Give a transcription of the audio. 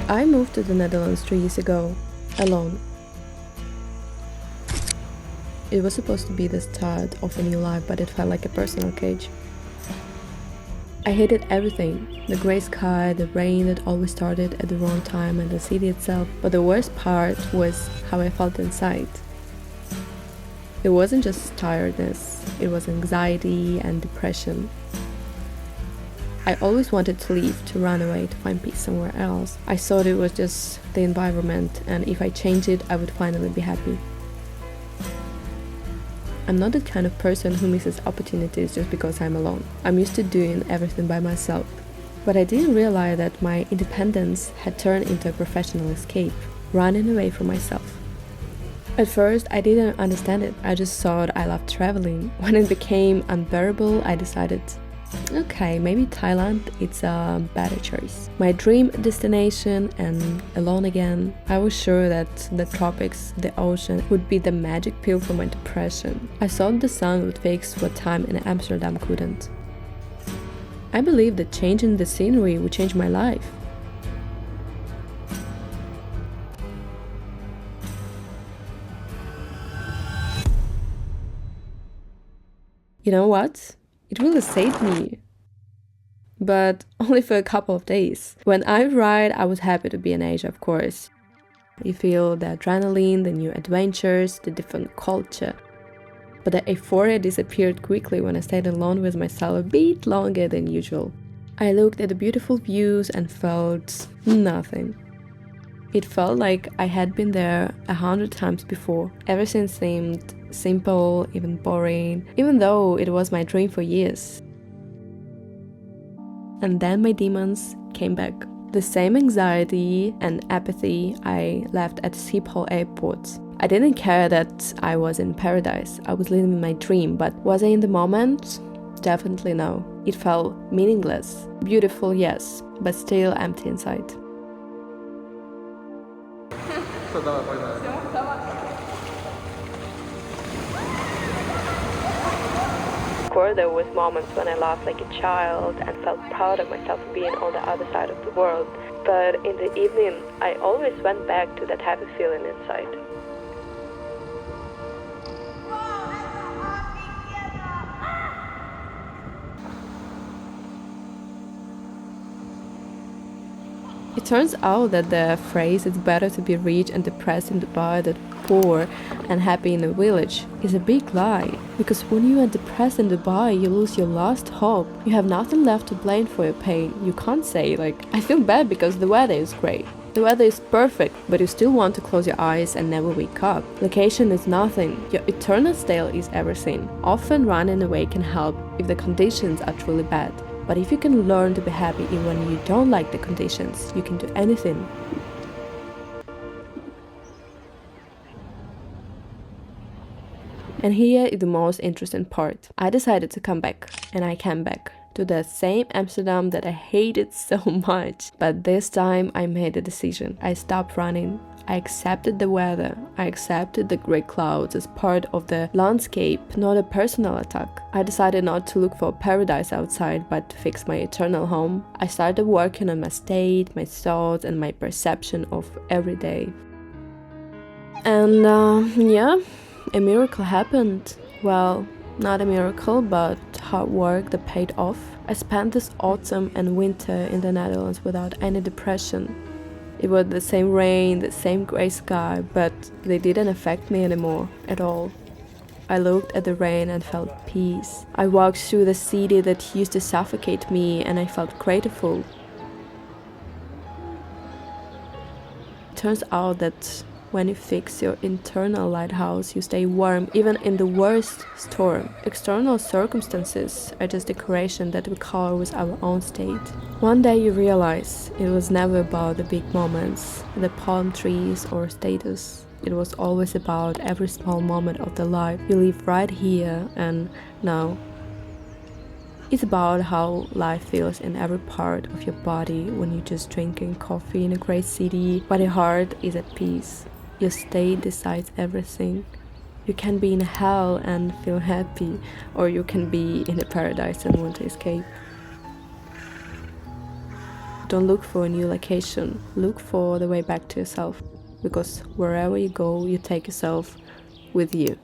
I moved to the Netherlands 3 years ago, alone. It was supposed to be the start of a new life, but it felt like a personal cage. I hated everything. The grey sky, the rain that always started at the wrong time, and the city itself. But the worst part was how I felt inside. It wasn't just tiredness, it was anxiety and depression. I always wanted to leave, to run away, to find peace somewhere else. I thought it was just the environment, and if I changed it, I would finally be happy. I'm not the kind of person who misses opportunities just because I'm alone. I'm used to doing everything by myself. But I didn't realize that my independence had turned into a professional escape, running away from myself. At first, I didn't understand it. I just thought I loved traveling. When it became unbearable, I decided, okay, maybe Thailand, it's a better choice. My dream destination, and alone again, I was sure that the tropics, the ocean, would be the magic pill for my depression. I thought the sun would fix what time in Amsterdam couldn't. I believed that changing the scenery would change my life. You know what? It really saved me. But only for a couple of days. When I arrived, I was happy to be in Asia, of course. You feel the adrenaline, the new adventures, the different culture. But the euphoria disappeared quickly when I stayed alone with myself a bit longer than usual. I looked at the beautiful views and felt nothing. It felt like I had been there 100 times before. Everything seemed simple, even boring, even though it was my dream for years. And then my demons came back. The same anxiety and apathy I left at Schiphol airport. I didn't care that I was in paradise. I was living my dream, but was I in the moment? Definitely no. It felt meaningless. Beautiful, yes, but still empty inside. Of course, there was moments when I laughed like a child and felt proud of myself for being on the other side of the world. But in the evening, I always went back to that happy feeling inside. It turns out that the phrase "it's better to be rich and depressed in Dubai than poor and happy in a village" is a big lie. Because when you are depressed in Dubai, you lose your last hope. You have nothing left to blame for your pain. You can't say, I feel bad because the weather is great. The weather is perfect, but you still want to close your eyes and never wake up. Location is nothing. Your eternal state is everything. Often running away can help if the conditions are truly bad. But if you can learn to be happy even when you don't like the conditions, you can do anything. And here is the most interesting part. I decided to come back, and I came back to the same Amsterdam that I hated so much. But this time I made a decision. I stopped running. I accepted the weather. I accepted the grey clouds as part of the landscape, not a personal attack. I decided not to look for paradise outside, but to fix my eternal home. I started working on my state, my thoughts, and my perception of every day. And yeah, a miracle happened. Well, not a miracle, but hard work that paid off. I spent this autumn and winter in the Netherlands without any depression. It was the same rain, the same grey sky, but they didn't affect me anymore at all. I looked at the rain and felt peace. I walked through the city that used to suffocate me and I felt grateful. It turns out that when you fix your internal lighthouse, you stay warm even in the worst storm. External circumstances are just decoration that we color with our own state. One day you realize it was never about the big moments, the palm trees or status. It was always about every small moment of the life you live right here and now. It's about how life feels in every part of your body when you're just drinking coffee in a great city, but your heart is at peace. Your state decides everything. You can be in hell and feel happy, or you can be in a paradise and want to escape. Don't look for a new location, look for the way back to yourself, because wherever you go, you take yourself with you.